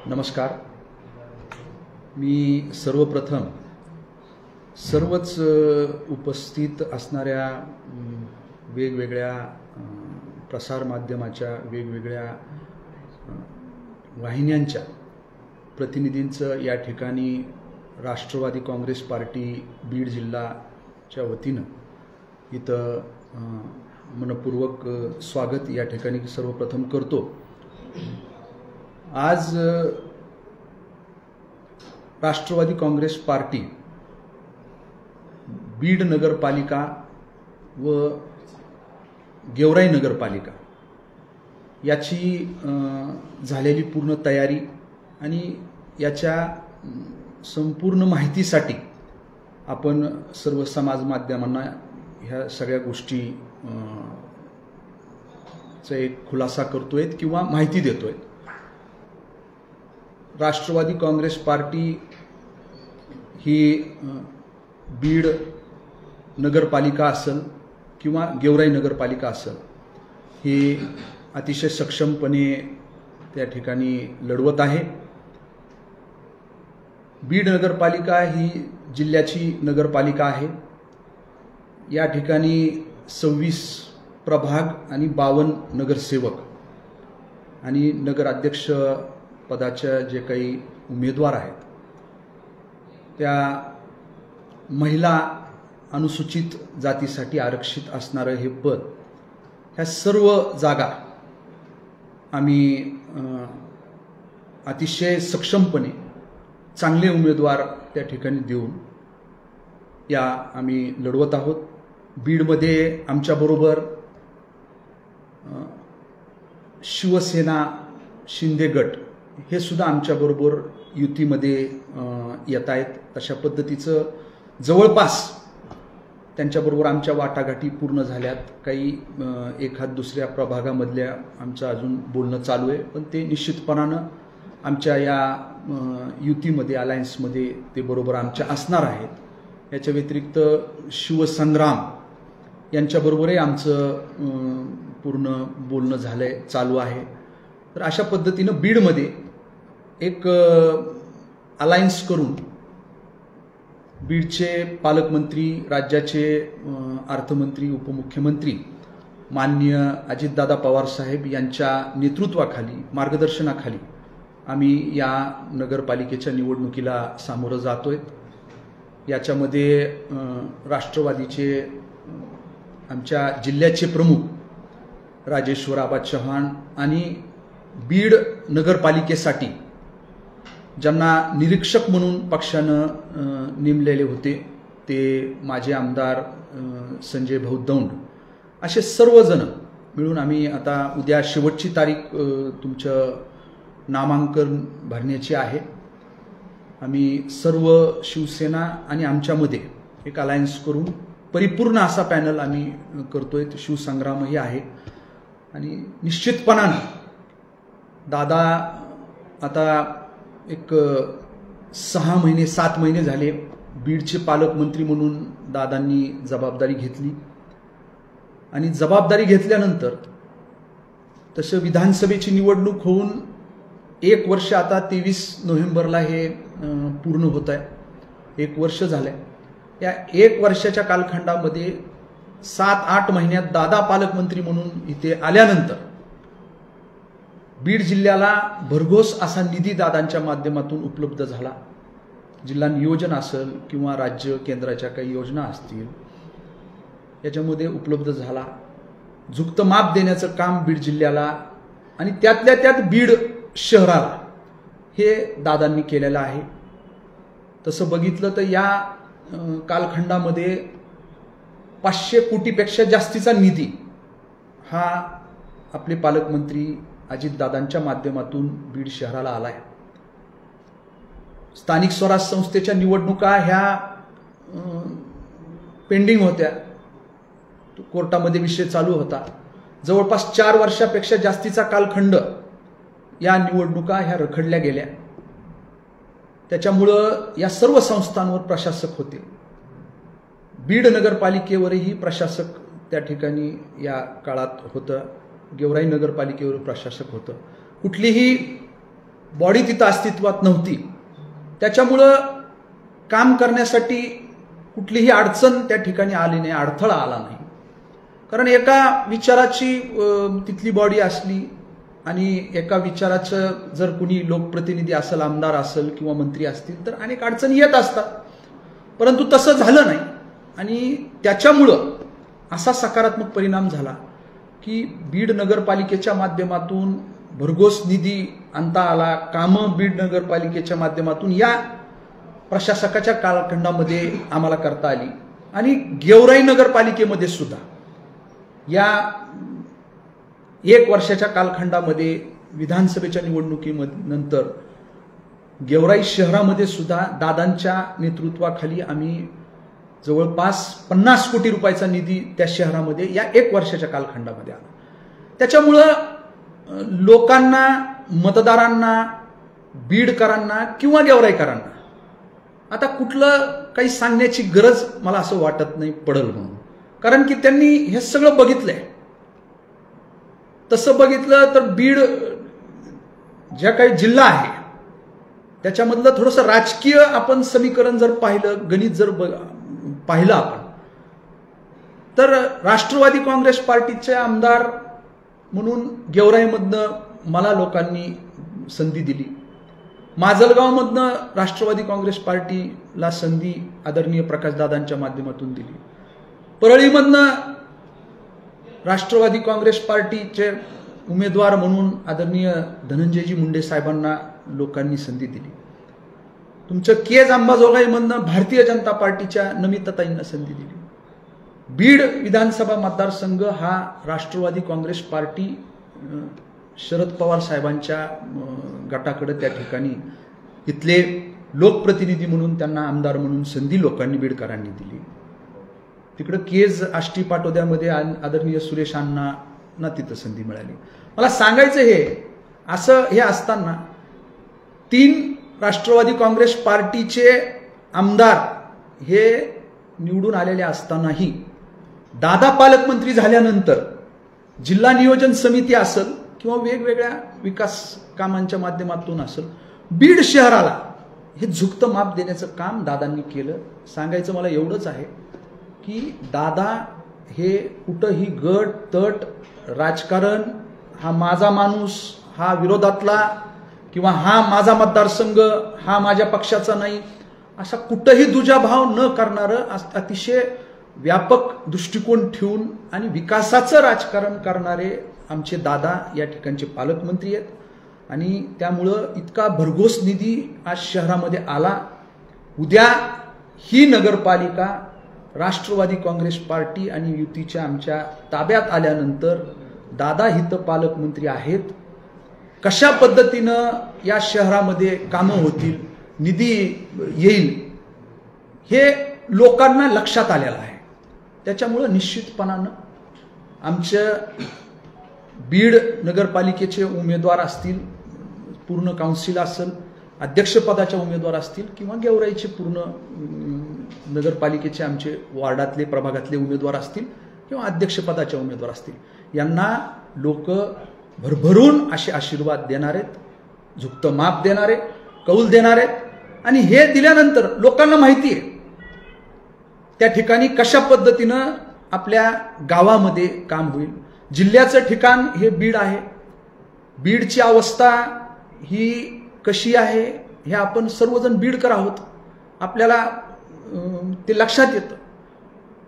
नमस्कार. मी सर्वप्रथम सर्वच उपस्थित असणाऱ्या वेगवेगळ्या प्रसार माध्यमाच्या वेगवेगळ्या वाहिन्यांच्या प्रतिनिधींचं या ठिकाणी राष्ट्रवादी काँग्रेस पार्टी बीड जिल्हाच्या वतीनं इथं मनपूर्वक स्वागत या ठिकाणी सर्वप्रथम करतो. आज राष्ट्रवादी काँग्रेस पार्टी बीड नगरपालिका व गेवराई नगरपालिका याची झालेली पूर्ण तयारी आणि याच्या संपूर्ण माहितीसाठी आपण सर्व समाज माध्यमांना ह्या सगळ्या गोष्टी चा एक खुलासा करतोय किंवा माहिती देतोय. राष्ट्रवादी काँग्रेस पार्टी ही बीड नगरपालिका असेल किंवा गेवराई नगरपालिका असेल ही अतिशय सक्षमपणे त्या ठिकाणी लढवत आहे. बीड नगरपालिका ही जिल्ह्याची नगरपालिका आहे. या ठिकाणी 26 प्रभाग आणि 52 नगरसेवक आणि नगराध्यक्ष पदाच्या जे काही उमेदवार आहेत त्या महिला अनुसूचित जातीसाठी आरक्षित असणारं हे पद, ह्या सर्व जागा आम्ही अतिशय सक्षमपणे चांगले उमेदवार त्या ठिकाणी देऊन या आम्ही लढवत आहोत. बीडमध्ये आमच्याबरोबर शिवसेना शिंदे गट हे सुद्धा आमच्याबरोबर युतीमध्ये येत आहेत. तशा पद्धतीचं जवळपास त्यांच्याबरोबर आमच्या वाटाघाटी पूर्ण झाल्यात. काही एखाद दुसऱ्या प्रभागामधल्या आमचं अजून बोलणं चालू आहे, पण ते निश्चितपणानं आमच्या या युतीमध्ये अलायन्समध्ये ते बरोबर आमच्या असणार आहेत. याच्या व्यतिरिक्त शिवसंग्राम यांच्याबरोबरही आमचं पूर्ण बोलणं झालंय, चालू आहे. तर अशा पद्धतीनं बीडमध्ये एक अलायन्स करून बीडचे पालकमंत्री, राज्याचे अर्थमंत्री, उपमुख्यमंत्री माननीय अजितदादा पवार साहेब यांच्या नेतृत्वाखाली, मार्गदर्शनाखाली आम्ही या नगरपालिकेच्या निवडणुकीला सामोरं जातोय. याच्यामध्ये राष्ट्रवादीचे आमच्या जिल्ह्याचे प्रमुख राजेश्वर आबा चव्हाण आणि बीड नगरपालिकेसाठी ज्यांना निरीक्षक म्हणून पक्षानं नेमलेले होते ते माजी आमदार संजय भाऊ दौंड, असे सर्वजण मिळून आम्ही आता उद्या शेवटची तारीख तुमचं नामांकन भरण्याची आहे. आम्ही सर्व शिवसेना आणि आमच्यामध्ये एक अलायन्स करून परिपूर्ण असा पॅनल आम्ही करतोय. शिवसंग्रामही आहे आणि निश्चितपणानं दादा आता एक 6 महिने 7 महिने झाले बीडचे पालकमंत्री म्हणून दादांनी जबाबदारी घेतली आणि जबाबदारी घेतल्यानंतर तसं विधानसभेची निवडणूक होऊन 1 वर्ष आता 23 नोव्हेंबरला हे पूर्ण होत आहे. 1 वर्ष झालंय. या 1 वर्षाच्या कालखंडामध्ये 7-8 महिन्यात दादा पालकमंत्री म्हणून इथे आल्यानंतर बीड जिल्ह्याला भरघोस असा निधी दादांच्या माध्यमातून उपलब्ध झाला. जिल्हा नियोजन असेल किंवा राज्य केंद्राच्या काही योजना असतील याच्यामध्ये उपलब्ध झाला. झुकतं माप देण्याचं काम बीड जिल्ह्याला आणि त्यातल्या त्यात बीड शहराला हे दादांनी केलेलं आहे. तसं बघितलं तर या कालखंडामध्ये 500 कोटीपेक्षा जास्तीचा निधी हा आपले पालकमंत्री अजितदादांच्या माध्यमातून बीड शहराला आलाय. स्थानिक स्वराज्य संस्थेच्या निवडणुका ह्या पेंडिंग होत्या, कोर्टामध्ये विषय चालू होता. जवळपास 4 वर्षापेक्षा जास्तीचा कालखंड या निवडणुका ह्या रखडल्या गेल्या. त्याच्यामुळं या सर्व संस्थांवर प्रशासक होते. बीड नगरपालिकेवरही प्रशासक त्या ठिकाणी या काळात होतं. गेवराई नगरपालिकेवर प्रशासक होतं. कुठलीही बॉडी तिथं अस्तित्वात नव्हती. त्याच्यामुळं काम करण्यासाठी कुठलीही अडचण त्या ठिकाणी आली नाही, अडथळा आला नाही. कारण एका विचाराची तिथली बॉडी असली आणि एका विचाराचं जर कुणी लोकप्रतिनिधी असेल, आमदार असेल किंवा मंत्री असतील तर अनेक अडचणी येत असतात. परंतु तसं झालं नाही आणि त्याच्यामुळं असा सकारात्मक परिणाम झाला की बीड नगरपालिकेच्या माध्यमातून भरघोस निधी आणता आला. कामं बीड नगरपालिकेच्या माध्यमातून या प्रशासकाच्या कालखंडामध्ये आम्हाला करता आली. आणि गेवराई नगरपालिकेमध्ये सुद्धा या 1 वर्षाच्या कालखंडामध्ये विधानसभेच्या निवडणुकीनंतर गेवराई शहरामध्ये सुद्धा दादांच्या नेतृत्वाखाली आम्ही जवळपास 50 कोटी रुपयाचा निधी त्या शहरामध्ये या 1 वर्षाच्या कालखंडामध्ये आला. त्याच्यामुळं लोकांना, मतदारांना, बीडकरांना किंवा गेवराईकरांना आता कुठलं काही सांगण्याची गरज मला असं वाटत नाही पडेल म्हणून. कारण की त्यांनी हे सगळं बघितलंय. तसं बघितलं तर बीड ज्या काही जिल्हा आहे त्याच्यामधलं थोडंसं राजकीय आपण समीकरण जर पाहिलं, गणित जर पाहिलं आपण, तर राष्ट्रवादी काँग्रेस पार्टीचे आमदार म्हणून गेवराईमधनं मला लोकांनी संधी दिली. माजलगावमधनं राष्ट्रवादी काँग्रेस पार्टीला संधी आदरणीय प्रकाशदादांच्या माध्यमातून दिली. परळीमधनं राष्ट्रवादी काँग्रेस पार्टीचे उमेदवार म्हणून आदरणीय धनंजयजी मुंडे साहेबांना लोकांनी संधी दिली. तुमचं केज अंबाजोगाईमधनं भारतीय जनता पार्टीच्या नमिताताईंना संधी दिली. बीड विधानसभा मतदारसंघ हा राष्ट्रवादी काँग्रेस पार्टी शरद पवार साहेबांच्या गटाकडे त्या ठिकाणी इथले लोकप्रतिनिधी म्हणून त्यांना आमदार म्हणून संधी लोकांनी बीडकरांनी दिली. तिकडे केज आष्टी पाटोद्यामध्ये आदरणीय सुरेश अण्णांना तिथं संधी मिळाली. मला सांगायचं हे असताना 3 राष्ट्रवादी काँग्रेस पार्टीचे आमदार हे निवडून आलेले असतानाही दादा पालकमंत्री झाल्यानंतर जिल्हा नियोजन समिती असेल किंवा वेगवेगळ्या विकास कामांच्या माध्यमातून असेल, बीड शहराला हे झुकतं माप देण्याचं काम दादांनी केलं. सांगायचं मला एवढंच आहे की दादा हे कुठंही गट तट राजकारण, हा माझा माणूस, हा विरोधातला किंवा हा माझा मतदारसंघ, हा माझ्या पक्षाचा नाही, असा कुठंही दुजाभाव न करणारं अतिशय व्यापक दृष्टिकोन ठेवून आणि विकासाचं राजकारण करणारे आमचे दादा या ठिकाणचे पालकमंत्री आहेत. आणि त्यामुळं इतका भरघोस निधी आज शहरामध्ये आला. उद्या ही नगरपालिका राष्ट्रवादी काँग्रेस पार्टी आणि युतीच्या आमच्या ताब्यात आल्यानंतर दादा हित पालकमंत्री आहेत. कशा पद्धतीनं या शहरामध्ये कामं होतील, निधी येईल, हे लोकांना लक्षात आलेलं आहे. त्याच्यामुळं निश्चितपणानं आमच्या बीड नगरपालिकेचे उमेदवार असतील, पूर्ण काउन्सिल असेल, अध्यक्षपदाचे उमेदवार असतील किंवा गेवराईचे पूर्ण नगरपालिकेचे आमचे वार्डातले प्रभागातले उमेदवार असतील किंवा अध्यक्षपदाचे उमेदवार असतील, यांना लोक भरभरून असे आशीर्वाद देणार आहेत, झुकतं माप देणारे, कौल देणार आहेत. आणि हे दिल्यानंतर लोकांना माहिती आहे त्या ठिकाणी कशा पद्धतीनं आपल्या गावामध्ये काम होईल. जिल्ह्याचं ठिकाण हे बीड आहे. बीडची अवस्था ही कशी आहे हे आपण सर्वजण बीडकर आहोत, आपल्याला ते लक्षात येतं.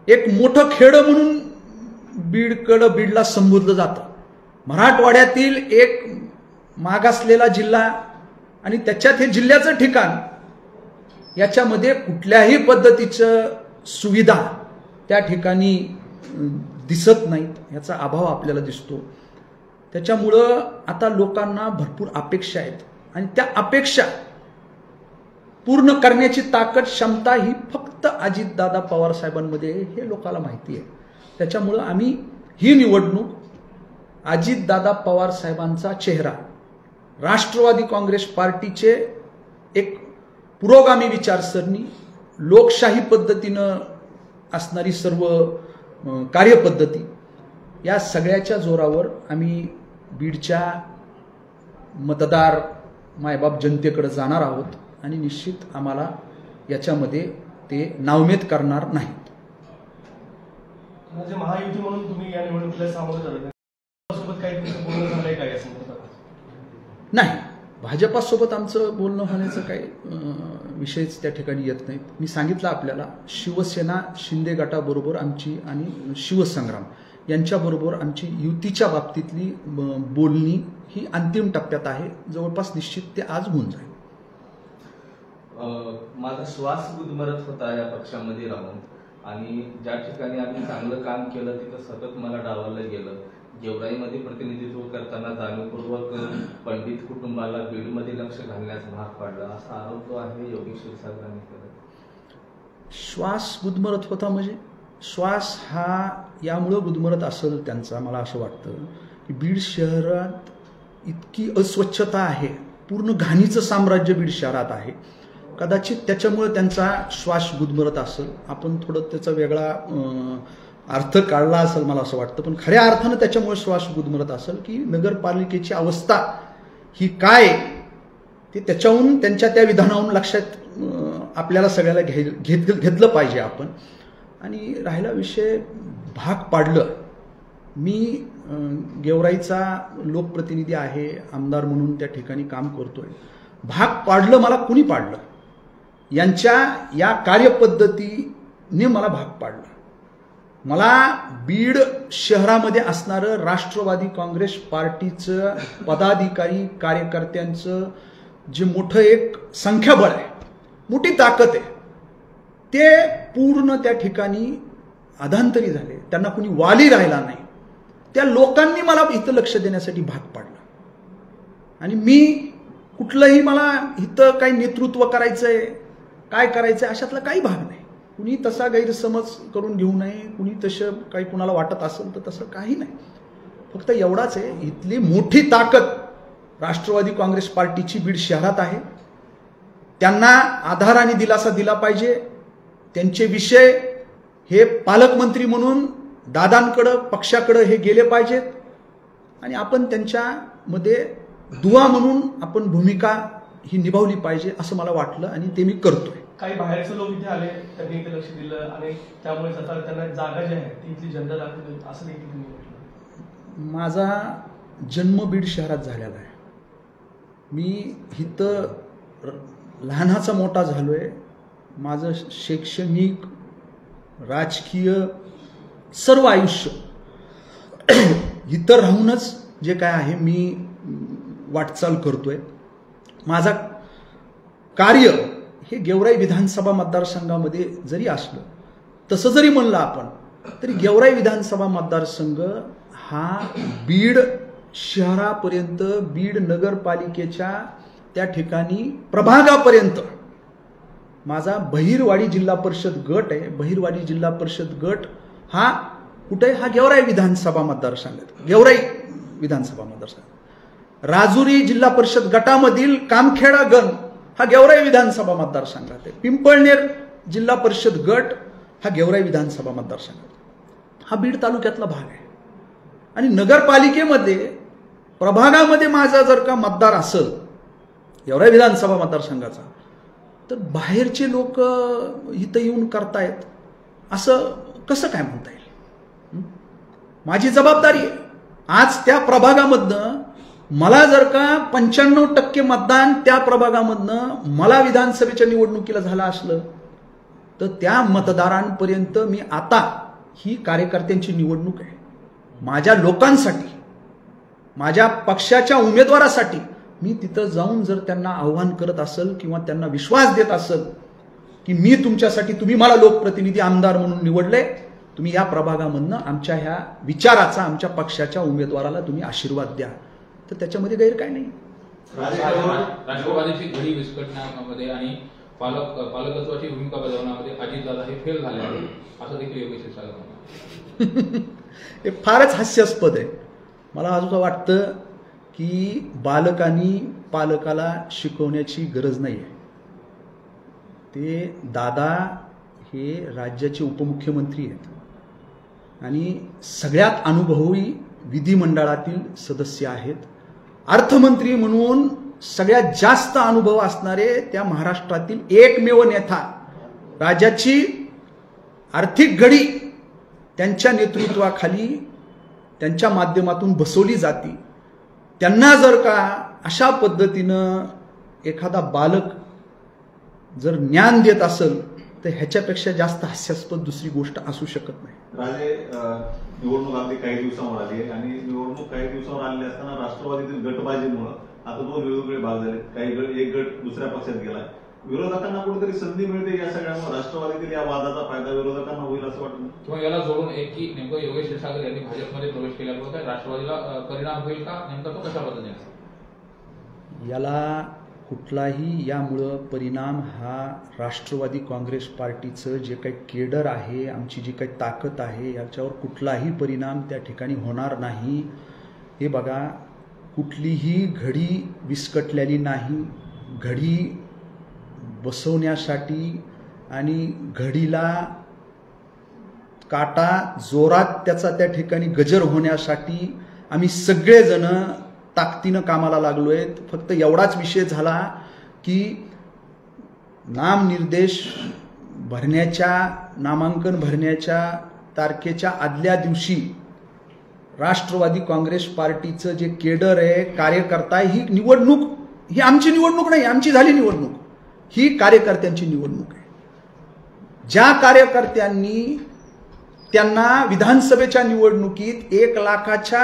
एक मोठं खेडं म्हणून बीडला संबोधलं जातं. मराठवाड्यातील एक मागासलेला जिल्हा आणि त्याच्यात हे जिल्ह्याचं ठिकाण, याच्यामध्ये कुठल्याही पद्धतीचं सुविधा त्या ठिकाणी दिसत नाहीत, याचा अभाव आपल्याला दिसतो. त्याच्यामुळं आता लोकांना भरपूर अपेक्षा आहेत आणि त्या अपेक्षा पूर्ण करण्याची ताकद क्षमता ही फक्त अजितदादा पवार साहेबांमध्ये आहे, हे लोकांना माहिती आहे. त्याच्यामुळं आम्ही ही निवडणूक अजितदादा पवार साहेबांचा चेहरा, राष्ट्रवादी काँग्रेस पार्टीचे एक पुरोगामी विचारसरणी, लोकशाही पद्धतीनं असणारी सर्व कार्यपद्धती, या सगळ्याच्या जोरावर आम्ही बीडच्या मतदार मायबाप जनतेकडे जाणार आहोत आणि निश्चित आम्हाला याच्यामध्ये ते नावमेद करणार नाहीत. म्हणजे महायुती म्हणून तुम्ही या निवडणुकीला सामोरं जात सोबत काही तुमचं बोलणं झालंय का या संदर्भात? नाही, भाजपासोबत आमचं बोलणं होण्याचं काही विषयच त्या ठिकाणी येत नाहीत. मी सांगितलं आपल्याला, शिवसेना शिंदे गटाबरोबर आमची आणि शिवसंग्राम यांच्याबरोबर आमची युतीच्या बाबतीतली बोलणी ही अंतिम टप्प्यात आहे. जवळपास निश्चित ते आज होऊन जाईल. माझा श्वास गुदमरत होता या पक्षामध्ये राहून, आणि ज्या ठिकाणी आम्ही चांगलं काम केलं तिथं सतत मला डावललं गेलं. गेवराईमध्ये प्रतिनिधित्व करताना जाणीवपूर्वक पंडित कुटुंबाला बीडमध्ये लक्ष घालण्यास भाग पाडला, असा आरोप जो आहे योगेश क्षीरसागरांनी केला. श्वास गुदमरत होता म्हणजे श्वास हा यामुळं गुदमरत असेल त्यांचा, मला असं वाटतं की बीड शहरात इतकी अस्वच्छता आहे, पूर्ण घाणीचं साम्राज्य बीड शहरात आहे. कदाचित त्याच्यामुळे त्यांचा श्वास गुदमरत असेल. आपण थोडं त्याचा वेगळा अर्थ काढला असेल मला असं वाटतं, पण खऱ्या अर्थानं त्याच्यामुळे श्वास गुदमरत असेल की नगरपालिकेची अवस्था ही काय ते त्याच्याहून, त्यांच्या त्या विधानाहून लक्षात आपल्याला सगळ्याला घेतलं पाहिजे आपण. आणि राहिला विषय भाग पाडलं, मी गेवराईचा लोकप्रतिनिधी आहे, आमदार म्हणून त्या ठिकाणी काम करतोय. भाग पाडलं मला कुणी पाडलं? यांच्या या कार्यपद्धतीने मला भाग पाडलं. मला बीड शहरामध्ये असणारं राष्ट्रवादी काँग्रेस पार्टीचं पदाधिकारी कार्यकर्त्यांचं जे मोठं एक संख्याबळ आहे, मोठी ताकद आहे, ते पूर्ण त्या ठिकाणी अधांतरी झाले. त्यांना कुणी वाली राहिला नाही. त्या लोकांनी मला इथं लक्ष देण्यासाठी भाग पाडलं. आणि मी कुठलंही मला इथं काही नेतृत्व करायचंय, काय करायचंय अशातला काही भाग नाही. कुणी तसा गैरसमज करून घेऊ नये. कुणी तसं काही कुणाला वाटत असेल तर तसं काही नाही. फक्त एवढाच आहे, इथली मोठी ताकद राष्ट्रवादी काँग्रेस पार्टीची बीड शहरात आहे. त्यांना आधार आणि दिलासा दिला पाहिजे. त्यांचे विषय हे पालकमंत्री म्हणून दादांकडं, पक्षाकडं हे गेले पाहिजेत आणि आपण त्यांच्यामध्ये दुवा म्हणून आपण भूमिका ही निभावली पाहिजे असं मला वाटलं आणि ते मी करतोय. काही बाहेरचे लोक इथे आले, त्यांनी इथे लक्ष दिलं आणि त्यामुळे आता त्यांना जागा जी आहे ती इथली जनता दाखवली असं देखील तुम्ही म्हटलं. माझा जन्म बीड शहरात झालेला आहे. मी इथं लहानाचा मोठा झालोय. माझं शैक्षणिक, राजकीय सर्व आयुष्य इथं राहूनच जे काय आहे मी वाटचाल करतोय. माझा कार्य हे गेवराई विधानसभा मतदारसंघामध्ये जरी असलं, तसं जरी म्हणलं आपण, तरी गेवराई विधानसभा मतदारसंघ हा बीड शहरापर्यंत, बीड नगरपालिकेच्या त्या ठिकाणी प्रभागापर्यंत माझा बहिरवाडी जिल्हा परिषद गट आहे. बहिरवाडी जिल्हा परिषद गट हा कुठे? हा गेवराई विधानसभा मतदारसंघात, गेवराई विधानसभा मतदारसंघ. राजुरी जिल्हा परिषद गटामधील कामखेडा गण हा गेवराई विधानसभा मतदारसंघात आहे. पिंपळनेर जिल्हा परिषद गट हा गेवराई विधानसभा मतदारसंघात, हा बीड तालुक्यातला भाग आहे. आणि नगरपालिकेमध्ये प्रभागामध्ये माझा जर का मतदार असेल गेवराई विधानसभा मतदारसंघाचा, तर बाहेरचे लोक इथं येऊन करतायत असं कसं काय म्हणता येईल? माझी जबाबदारी आहे. आज त्या प्रभागामधनं मला जर का 95% मतदान त्या प्रभागामधनं मला विधानसभेच्या निवडणुकीला झालं असलं, तर त्या मतदारांपर्यंत मी आता ही कार्यकर्त्यांची निवडणूक आहे. माझ्या लोकांसाठी, माझ्या पक्षाच्या उमेदवारासाठी मी तिथं जाऊन जर त्यांना आव्हान करत असेल किंवा त्यांना विश्वास देत असेल की मी तुमच्यासाठी, तुम्ही मला लोकप्रतिनिधी आमदार म्हणून निवडले, तुम्ही या प्रभागामधनं आमच्या ह्या विचाराचा, आमच्या पक्षाच्या उमेदवाराला तुम्ही आशीर्वाद द्या, तर त्याच्यामध्ये गैर काय नाही. राष्ट्रवादीची घडी विस्कटण्यामध्ये आणि पालकत्वाची भूमिका बजावण्यामध्ये अजितदादा हे फेल झाले आहेत असं देखील योगेश क्षीरसागर म्हणतात. हे फारच हास्यास्पद आहे. मला असं वाटतं की बालकांनी पालकाला शिकवण्याची गरज नाही आहे. ते दादा हे राज्याचे उपमुख्यमंत्री आहेत आणि सगळ्यात अनुभवी विधिमंडळातील सदस्य आहेत. अर्थमंत्री म्हणून सगळ्यात जास्त अनुभव असणारे त्या महाराष्ट्रातील एकमेव नेता. राज्याची आर्थिक घडी त्यांच्या नेतृत्वाखाली त्यांच्या माध्यमातून बसवली जाते. त्यांना जर का अशा पद्धतीनं एखादा बालक जर ज्ञान देत असेल तर ह्याच्यापेक्षा जास्त हास्यास्पद दुसरी गोष्ट असू शकत नाही. राजे, निवडणूक अगदी काही दिवसांवर आली आहे आणि निवडणूक काही दिवसांवर आली असताना राष्ट्रवादीतील गटबाजीमुळे आता दोन वेगवेगळे भाग झाले. काही गट, एक गट दुसऱ्या पक्षात गेला. विरोधकांना कुठेतरी संधी मिळते या सगळ्यामुळे राष्ट्रवादीतील या वादाचा फायदा विरोधकांना होईल असं वाटतं किंवा याला जोडून एक की नेमकं योगेश क्षीरसागर यांनी भाजपमध्ये प्रवेश केल्यामुळे काय राष्ट्रवादीला परिणाम होईल का, नेमका तो कशा पद्धतीने? याला कुठलाही यामुळं परिणाम हा राष्ट्रवादी काँग्रेस पार्टीचं जे काही केडर आहे, आमची जी काही ताकद आहे, याच्यावर कुठलाही परिणाम त्या ठिकाणी होणार नाही. हे बघा, कुठलीही घडी विस्कटलेली नाही. घडी बसवण्यासाठी आणि घडीला काटा जोरात त्याचा त्या ठिकाणी गजर होण्यासाठी आम्ही सगळेजण ताकदीनं कामाला लागलोय. फक्त एवढाच विषय झाला की नामनिर्देश भरण्याच्या, नामांकन भरण्याच्या तारखेच्या आदल्या दिवशी राष्ट्रवादी काँग्रेस पार्टीचं जे केडर आहे, कार्यकर्ता, ही निवडणूक ही आमची निवडणूक नाही, आमची झाली निवडणूक, ही कार्यकर्त्यांची निवडणूक आहे. ज्या कार्यकर्त्यांनी त्यांना विधानसभेच्या निवडणुकीत 1 लाखाच्या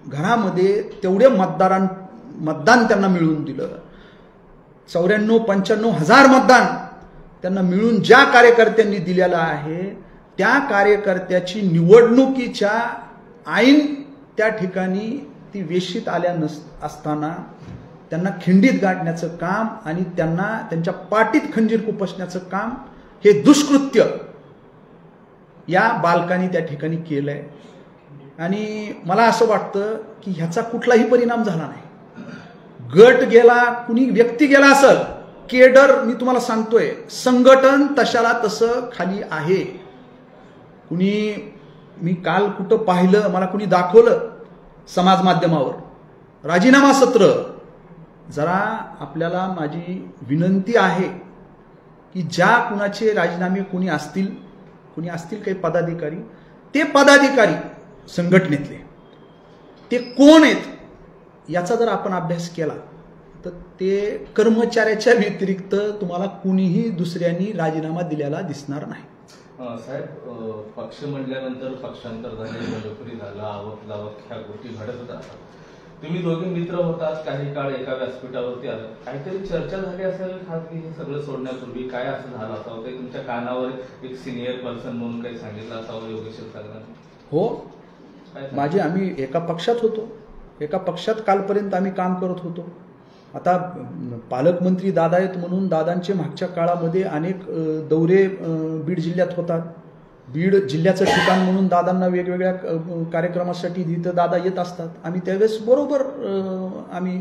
घरामध्ये तेवढे मतदान त्यांना मिळवून दिलं, 94-95 हजार मतदान त्यांना मिळून ज्या कार्यकर्त्यांनी दिलेलं आहे, त्या कार्यकर्त्याची निवडणुकीच्या ऐन त्या ठिकाणी ती वेशीत आल्या असताना त्यांना खिंडीत गाठण्याचं काम आणि त्यांना त्यांच्या पाठीत खंजीर खुपसण्याचं काम, हे दुष्कृत्य या बालकांनी त्या ठिकाणी केलंय. आणि मला असं वाटतं की ह्याचा कुठलाही परिणाम झाला नाही. गट गेला, कुणी व्यक्ती गेला असेल, केडर मी तुम्हाला सांगतोय, संघटन तशाला तसं खाली आहे. कुणी, मी काल कुठं पाहिलं, मला कुणी दाखवलं समाज माध्यमावर, राजीनामा सत्र. जरा आपल्याला माझी विनंती आहे की ज्या कुणाचे राजीनामे कुणी असतील काही पदाधिकारी, ते पदाधिकारी संघटनेतले ते कोण आहेत याचा जर आपण अभ्यास केला तर ते कर्मचाऱ्याच्या व्यतिरिक्त तुम्हाला कुणीही दुसऱ्यांनी राजीनामा दिलेला दिसणार नाही. साहेब, पक्ष म्हणल्यानंतर पक्षांतर झाले, बंडखोरी झालं, आवक जावक ह्या गोष्टी घडतच असतात. तुम्ही दोघे मित्र होतात, काही काळ एका व्यासपीठावरती आलं, काहीतरी चर्चा झाली असेल खासगी हे सगळं सोडण्यापूर्वी, काय असं झालं असावं, काही तुमच्या कानावर एक सिनियर पर्सन म्हणून काही सांगितलं असावं योगेश क्षीरसागरांनी? हो, आम्ही एका पक्षात होतो, एका पक्षात कालपर्यंत आम्ही काम करत होतो. आता पालकमंत्री दादा आहेत म्हणून दादांचे मागच्या काळामध्ये अनेक दौरे बीड जिल्ह्यात होतात. बीड जिल्ह्याचं ठिकाण म्हणून दादांना वेगवेगळ्या कार्यक्रमासाठी तिथं दादा येत असतात. आम्ही त्यावेळेस बरोबर आम्ही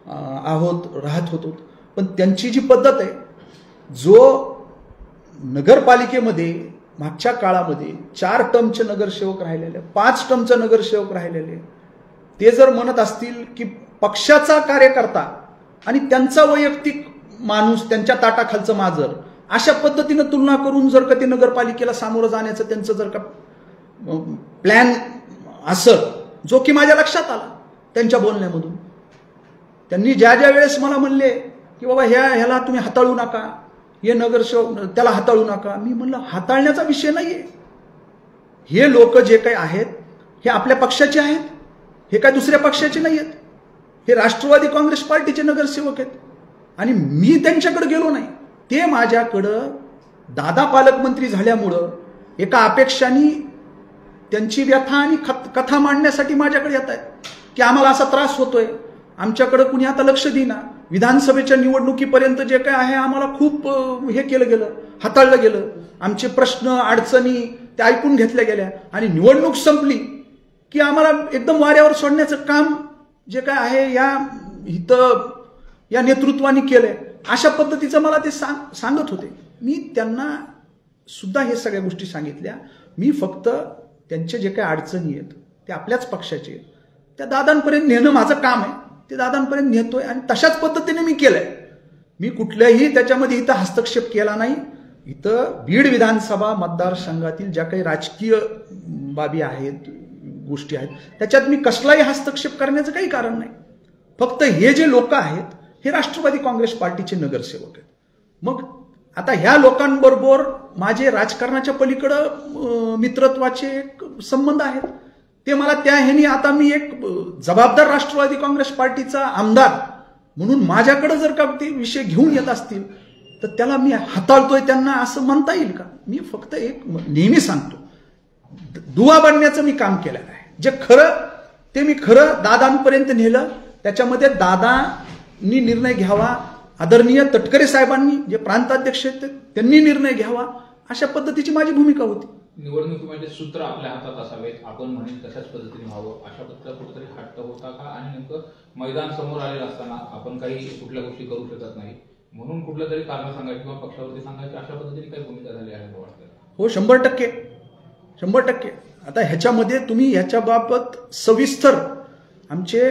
राहत होतो. पण त्यांची जी पद्धत आहे, जो नगरपालिकेमध्ये मागच्या काळामध्ये 4 टर्मचे नगरसेवक राहिलेले, 5 टर्मचे नगरसेवक राहिलेले, ते जर म्हणत असतील की पक्षाचा कार्यकर्ता आणि त्यांचा वैयक्तिक माणूस, त्यांच्या ताटाखालचं माजर, अशा पद्धतीनं तुलना करून जर का ते नगरपालिकेला सामोरं जाण्याचं त्यांचं जर का प्लॅन असं, जो की माझ्या लक्षात आला त्यांच्या बोलण्यामधून. त्यांनी ज्या वेळेस मला म्हणले की बाबा ह्याला तुम्ही हाताळू नका, हे नगरसेवक त्याला हाताळू नका, मी म्हणलं हाताळण्याचा विषय नाहीये. हे लोक जे काही आहेत हे आपल्या पक्षाचे आहेत, हे काय दुसऱ्या पक्षाचे नाही आहेत. हे राष्ट्रवादी काँग्रेस पार्टीचे नगरसेवक आहेत आणि मी त्यांच्याकडे गेलो नाही. ते माझ्याकडं दादा पालकमंत्री झाल्यामुळं एका अपेक्षाने त्यांची व्यथा आणि कथा मांडण्यासाठी माझ्याकडे येत आहेत की आम्हाला असा त्रास होतोय, आमच्याकडे कुणी आता लक्ष देईना, विधानसभेच्या निवडणुकीपर्यंत जे काय आहे आम्हाला खूप हे केलं गेलं, हाताळलं गेलं. आमचे प्रश्न अडचणी त्या ऐकून घेतल्या गेल्या आणि निवडणूक संपली की आम्हाला एकदम वाऱ्यावर सोडण्याचं काम जे काय आहे या नेतृत्वाने केलंय. अशा पद्धतीचं मला ते सांगत होते. मी त्यांना सुद्धा हे सगळ्या गोष्टी सांगितल्या. मी फक्त त्यांचे जे काही अडचणी आहेत ते आपल्याच पक्षाचे आहेत, त्या दादांपर्यंत नेणं माझं काम आहे. ते दादांपर्यंत नेतोय आणि तशाच पद्धतीने मी केलंय. मी कुठल्याही त्याच्यामध्ये इथं हस्तक्षेप केला नाही. इथं बीड विधानसभा मतदारसंघातील ज्या काही राजकीय बाबी आहेत, गोष्टी आहेत, त्याच्यात मी कसलाही हस्तक्षेप करण्याचं काही कारण नाही. फक्त हे जे लोक आहेत हे राष्ट्रवादी काँग्रेस पार्टीचे नगरसेवक आहेत. मग आता ह्या लोकांबरोबर माझे राजकारणाच्या पलीकडं मित्रत्वाचे संबंध आहेत. ते मला त्या ह्यानी आता मी एक जबाबदार राष्ट्रवादी काँग्रेस पार्टीचा आमदार म्हणून माझ्याकडे जर का ते विषय घेऊन येत असतील तर त्याला मी हाताळतोय त्यांना असं म्हणता येईल का? मी फक्त एक नेहमी सांगतो, दुवा बनण्याचं मी काम केलेलं आहे. जे खरं ते मी खरं दादांपर्यंत नेलं. त्याच्यामध्ये दादांनी निर्णय घ्यावा, आदरणीय तटकरे साहेबांनी जे प्रांताध्यक्ष आहेत त्यांनी निर्णय घ्यावा, अशा पद्धतीची माझी भूमिका होती. निवडणुकीमध्ये सूत्र आपल्या हातात असावेत, आपण म्हणेन तशाच पद्धतीने व्हावं, अशा पद्धतीचा कुठेतरी हट्ट होता का? आणि नेमकं मैदान समोर आलेलं असताना आपण काही कुठल्या गोष्टी करू शकत नाही म्हणून कुठलं तरी कारण सांगायचं किंवा पक्षावरती सांगायची अशा पद्धतीने काही भूमिका झाली आहे वाटतं? हो, 100%. आता ह्याच्यामध्ये तुम्ही ह्याच्याबाबत सविस्तर आमचे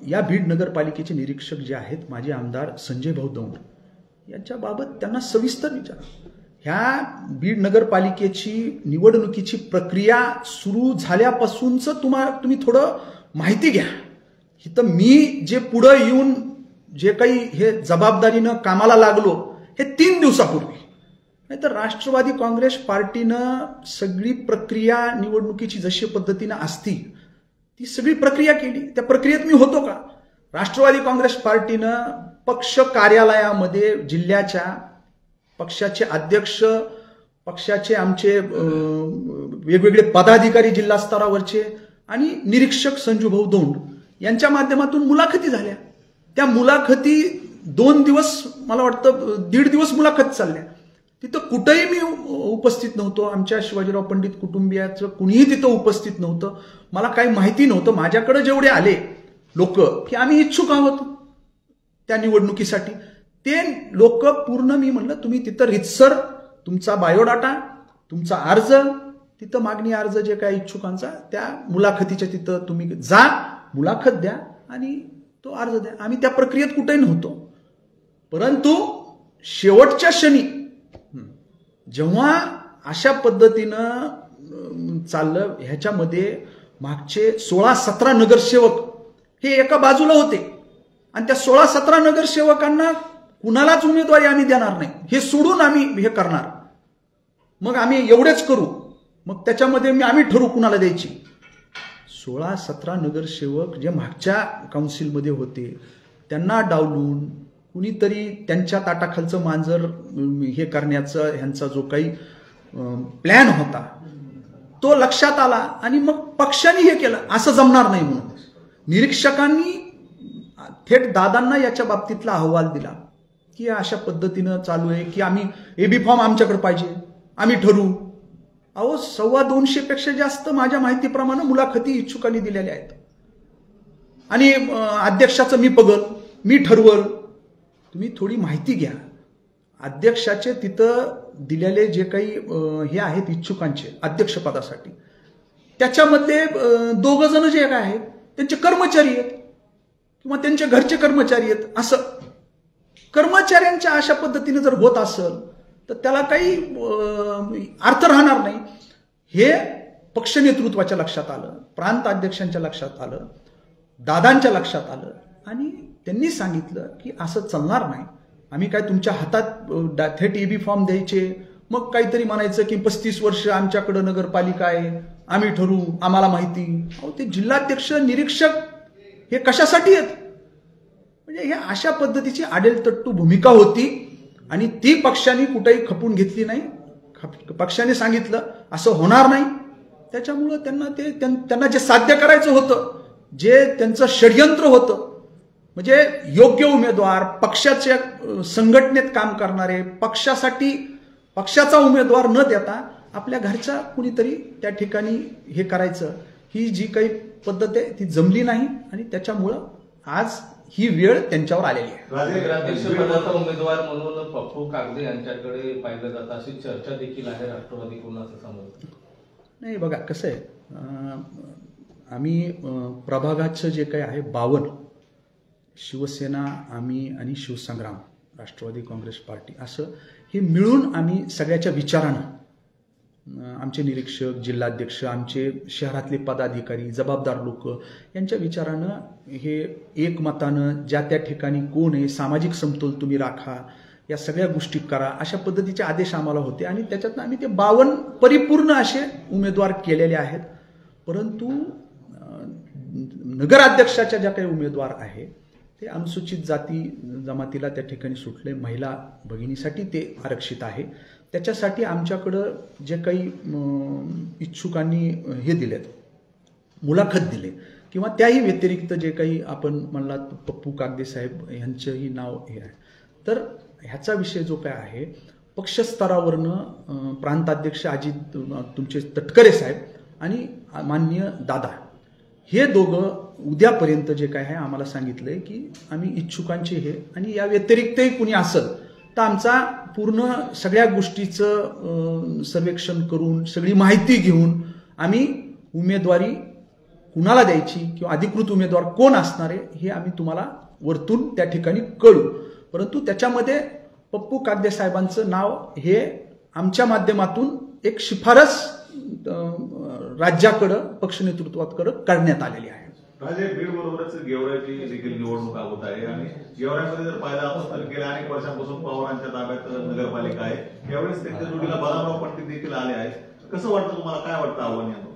या बीड नगरपालिकेचे निरीक्षक जे आहेत माझे आमदार संजय भाऊ दौंड यांच्याबाबत त्यांना सविस्तर विचारा. ह्या बीड नगरपालिकेची निवडणुकीची प्रक्रिया सुरू झाल्यापासूनच तुम्ही थोडं माहिती घ्या. इथं मी जे पुढं येऊन जे काही हे जबाबदारीनं कामाला लागलो हे 3 दिवसापूर्वी. नाहीतर राष्ट्रवादी काँग्रेस पार्टीनं सगळी प्रक्रिया निवडणुकीची जशी पद्धतीनं असती ती सगळी प्रक्रिया केली. त्या प्रक्रियेत मी होतो का? राष्ट्रवादी काँग्रेस पार्टीनं पक्ष कार्यालयामध्ये जिल्ह्याच्या पक्षाचे अध्यक्ष, पक्षाचे आमचे वेगवेगळे पदाधिकारी जिल्हा स्तरावरचे आणि निरीक्षक संजू भाऊ दौंड यांच्या माध्यमातून मुलाखती झाल्या. त्या मुलाखती 2 दिवस, मला वाटतं 1.5 दिवस मुलाखत चालल्या. तिथं कुठेही मी उपस्थित नव्हतो. आमच्या शिवाजीराव पंडित कुटुंबियाचं कुणीही तिथं उपस्थित नव्हतं. मला काही माहिती नव्हतं. माझ्याकडे जेवढे आले लोक की आम्ही इच्छुक आहोत त्या निवडणुकीसाठी, ते लोक पूर्ण मी म्हणलं तुम्ही तिथं रितसर तुमचा बायोडाटा, तुमचा अर्ज, तिथं मागणी अर्ज जे काय इच्छुकांचा त्या मुलाखतीच्या तिथं तुम्ही जा, मुलाखत द्या आणि तो अर्ज द्या. आम्ही त्या प्रक्रियेत कुठेही नव्हतो. परंतु शेवटच्या क्षणी जेव्हा अशा पद्धतीनं चाललं, ह्याच्यामध्ये मागचे 16-17 नगरसेवक हे एका बाजूला होते आणि त्या 16-17 नगरसेवकांना कुणालाच उमेदवारी आम्ही देणार नाही, हे सोडून आम्ही हे करणार, मग आम्ही एवढेच करू, मग त्याच्यामध्ये आम्ही ठरवू कुणाला द्यायची. 16-17 नगरसेवक जे मागच्या काउन्सिलमध्ये होते त्यांना डावलून कुणीतरी त्यांच्या ताटाखालचं मांजर हे करण्याचा ह्यांचा जो काही प्लॅन होता तो लक्षात आला आणि मग पक्षाने हे केलं. असं जमणार नाही म्हणून निरीक्षकांनी थेट दादांना याच्या बाबतीतला अहवाल दिला की अशा पद्धतीनं चालू आहे की आम्ही एबी फॉर्म आमच्याकडे पाहिजे, आम्ही ठरवू. अहो 225 पेक्षा जास्त माझ्या माहितीप्रमाणे मुलाखती इच्छुकांनी दिलेल्या आहेत आणि अध्यक्षाचं मी बघल, मी ठरवल. तुम्ही थोडी माहिती घ्या. अध्यक्षाचे तिथं दिलेले जे काही हे आहेत इच्छुकांचे अध्यक्षपदासाठी, त्याच्यामध्ये 2 जण जे काय आहेत त्यांचे कर्मचारी आहेत किंवा त्यांचे घरचे कर्मचारी आहेत. असं कर्मचाऱ्यांच्या अशा पद्धतीने जर होत असेल तर त्याला काही अर्थ राहणार नाही. हे पक्ष नेतृत्वाच्या लक्षात आलं, प्रांत अध्यक्षांच्या लक्षात आलं, दादांच्या लक्षात आलं आणि त्यांनी सांगितलं की असं चालणार नाही. आम्ही काय तुमच्या हातात थेट एबी फॉर्म द्यायचे, मग काहीतरी म्हणायचं की 35 वर्ष आमच्याकडं नगरपालिका आहे, आम्ही ठरवू, आम्हाला माहिती. अहो ते जिल्हाध्यक्ष निरीक्षक हे कशासाठी आहेत? म्हणजे हे अशा पद्धतीची आडेलतट्टू भूमिका होती आणि ती पक्षाने कुठेही खपून घेतली नाही. पक्षाने सांगितलं असं होणार नाही. त्याच्यामुळं त्यांना जे साध्य करायचं होतं, जे त्यांचं षडयंत्र होतं, म्हणजे योग्य उमेदवार, पक्षाच्या संघटनेत काम करणारे, पक्षाचा उमेदवार न देता आपल्या घरचा कुणीतरी त्या ठिकाणी हे करायचं, ही जी काही पद्धत आहे ती जमली नाही आणि त्याच्यामुळं आज ही वेळ त्यांच्यावर आलेली आहे. नगराध्यक्षपदाचा उमेदवार म्हणून पप्पू कागदे यांच्याकडे पाहिलं जातं अशी चर्चा देखील आहे राष्ट्रवादीकडून, असं समजतं. नाही, बघा कसं आहे, आम्ही प्रभागाचं जे काही आहे 52, शिवसेना, आम्ही आणि शिवसंग्राम, राष्ट्रवादी काँग्रेस पार्टी, असं हे मिळून आम्ही सगळ्याच्या विचारानं, आमचे निरीक्षक, जिल्हाध्यक्ष, आमचे शहरातले पदाधिकारी, जबाबदार लोक यांच्या विचारानं हे एकमतानं ज्या त्या ठिकाणी कोण आहे, सामाजिक समतोल तुम्ही राखा, या सगळ्या गोष्टी करा, अशा पद्धतीचे आदेश आम्हाला होते आणि त्याच्यातनं आम्ही ते 52 परिपूर्ण असे उमेदवार केलेले आहेत. परंतु नगराध्यक्षाच्या ज्या काही उमेदवार आहे ते अनुसूचित जाती जमातीला त्या ठिकाणी सुटले, महिला भगिनीसाठी ते आरक्षित आहे. त्याच्यासाठी आमच्याकडं जे काही इच्छुकांनी हे दिलेत, मुलाखत दिले, किंवा त्याही व्यतिरिक्त जे काही आपण म्हणलात पप्पू कागदे साहेब यांचंही नाव हे आहे, तर ह्याचा विषय जो काय आहे, पक्षस्तरावरनं प्रांताध्यक्ष अजित तुमचे तटकरे साहेब आणि माननीय दादा हे दोघं उद्यापर्यंत जे काय आहे आम्हाला सांगितलंय की आम्ही इच्छुकांचे हे, आणि या व्यतिरिक्तही कुणी असेल तर आमचा पूर्ण सगळ्या गोष्टीचं सर्वेक्षण करून, सगळी माहिती घेऊन आम्ही उमेदवारी कुणाला द्यायची किंवा अधिकृत उमेदवार कोण असणार आहे हे आम्ही तुम्हाला वरतून त्या ठिकाणी कळू. परंतु त्याच्यामध्ये पप्पू कागदे साहेबांचं नाव हे आमच्या माध्यमातून एक शिफारस राज्याकडं, पक्ष नेतृत्वाकडं करण्यात आलेली आहे. राजे, बीड बरोबरच गेवराईची देखील निवडणूक होत आहे आणि गेवराईमध्ये जर पाहिलं आपण तर गेल्या अनेक वर्षांपासून पवारांच्या ताब्यात नगरपालिका आहे. यावेळेस त्यांच्या जोडीला बलरामराव पंडित देखील आले आहेत. कसं वाटतं तुम्हाला, काय वाटतं आव्हान यावर?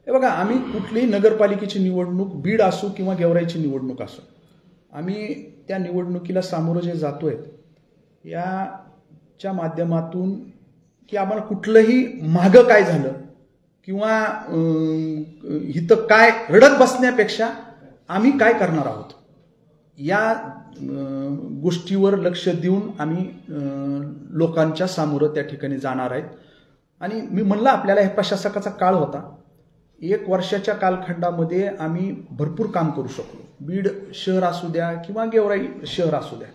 हे बघा, आम्ही कुठलीही नगरपालिकेची निवडणूक, बीड असो किंवा गेवराईची निवडणूक असो, आम्ही त्या निवडणुकीला सामोरं जे जातोय याच्या माध्यमातून की आम्हाला कुठलंही मागं काय झालं किंवा इथं काय रडत बसण्यापेक्षा आम्ही काय करणार आहोत या गोष्टीवर लक्ष देऊन आम्ही लोकांच्या सामोरं त्या ठिकाणी जाणार आहेत. आणि मी म्हणलं आपल्याला हे प्रशासकाचा काळ होता, 1 वर्षाच्या कालखंडामध्ये आम्ही भरपूर काम करू शकलो. बीड शहर असू द्या किंवा गेवराई शहर असू द्या,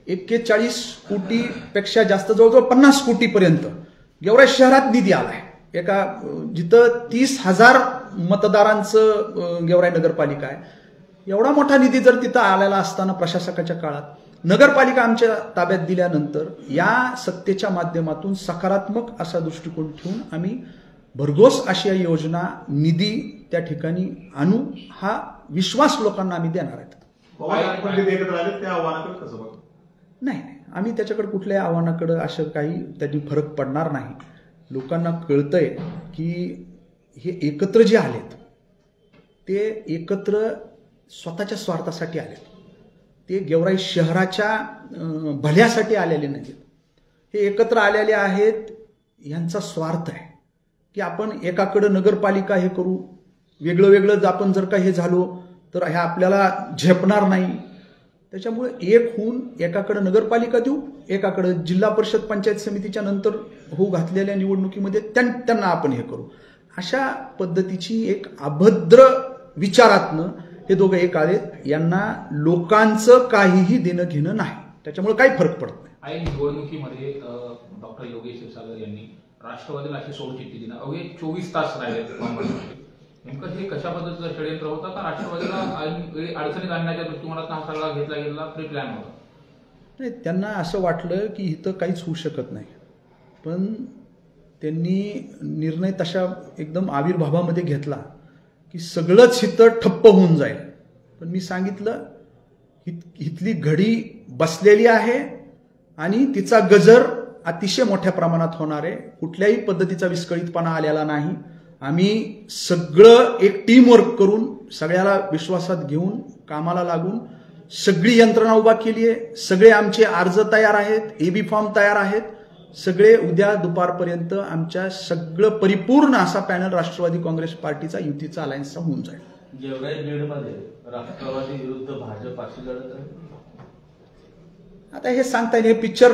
41 कोटीपेक्षा जास्त, जवळजवळ 50 कोटीपर्यंत गेवराई शहरात निधी आलाय. एका जिथं 30,000 मतदारांचं गेवराई नगरपालिका आहे, एवढा मोठा निधी जर तिथं आलेला असताना प्रशासकाच्या काळात नगरपालिका आमच्या ताब्यात दिल्यानंतर या सत्तेच्या माध्यमातून सकारात्मक असा दृष्टिकोन ठेवून आम्ही भरघोस अशा योजना, निधी त्या ठिकाणी आणू, हा विश्वास लोकांना आम्ही देणार आहेत. नाही, आम्ही त्याच्याकडे कुठल्याही आव्हानाकडे असं काही त्यांनी फरक पडणार नाही. लोकांना कळतंय की हे एकत्र जे आलेत ते एकत्र स्वतःच्या स्वार्थासाठी आलेत, ते गेवराई शहराच्या भल्यासाठी आलेले नाहीत. हे एकत्र आलेले आहेत, यांचा स्वार्थ आहे की आपण एकाकडं नगरपालिका हे करू, वेगळं वेगळं आपण जर का हे झालो तर हे आपल्याला झेपणार नाही. त्याच्यामुळे एक होऊन एकाकडे नगरपालिका देऊ, एकाकडे जिल्हा परिषद पंचायत समितीच्या नंतर होऊ घातलेल्या निवडणुकीमध्ये त्यांना आपण हे करू, अशा पद्धतीची एक अभद्र विचारातनं हे दोघं एक आलेत. यांना लोकांचं काहीही देणं घेणं नाही, त्याच्यामुळे काही फरक पडत नाही. आई निवडणुकीमध्ये डॉक्टर योगेश क्षीरसागर यांनी राष्ट्रवादीला अशी सोडचिठ्ठी दिली, अवघे 24 तास राहिले. नेमकं हे कशा पद्धतीचं षडयंत्र होतं का राष्ट्रवादीला अडचणीत आणण्याच्या दृष्टिकोनात हा सगळा घेतला गेलेला प्री प्लॅन होता? नाही, त्यांना असं वाटलं की इथं काहीच होऊ शकत नाही, पण त्यांनी निर्णय तशा एकदम आविर्भावामध्ये घेतला की सगळंच इथं ठप्प होऊन जाईल. पण मी सांगितलं इथली घडी बसलेली आहे आणि तिचा गजर अतिशय मोठ्या प्रमाणात होणार आहे. कुठल्याही पद्धतीचा विस्कळीतपणा आलेला नाही. आम्ही सगळं एक टीमवर्क करून सगळ्याला विश्वासात घेऊन कामाला लागून सगळी यंत्रणा उभा केली आहे. सगळे आमचे अर्ज तयार आहेत, एबी फॉर्म तयार आहेत. सगळे उद्या दुपारपर्यंत आमच्या सगळं परिपूर्ण असा पॅनल राष्ट्रवादी काँग्रेस पार्टीचा युतीचा अलायन्सचा होऊन जाईल. गेवराई बीडमध्ये राष्ट्रवादी विरुद्ध भाजप अशी लढत आहे? आता हे सांगता येईल, हे पिक्चर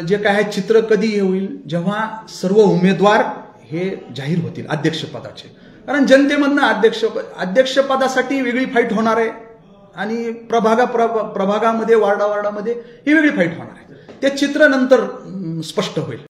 जे काय आहे चित्र कधी हे होईल, जेव्हा सर्व उमेदवार हे जाहीर होतील अध्यक्षपदाचे. कारण जनतेमधनं अध्यक्षपदासाठी वेगळी फाईट होणार आहे आणि प्रभागामध्ये वार्डामध्ये ही वेगळी फाईट होणार आहे. ते चित्र नंतर स्पष्ट होईल.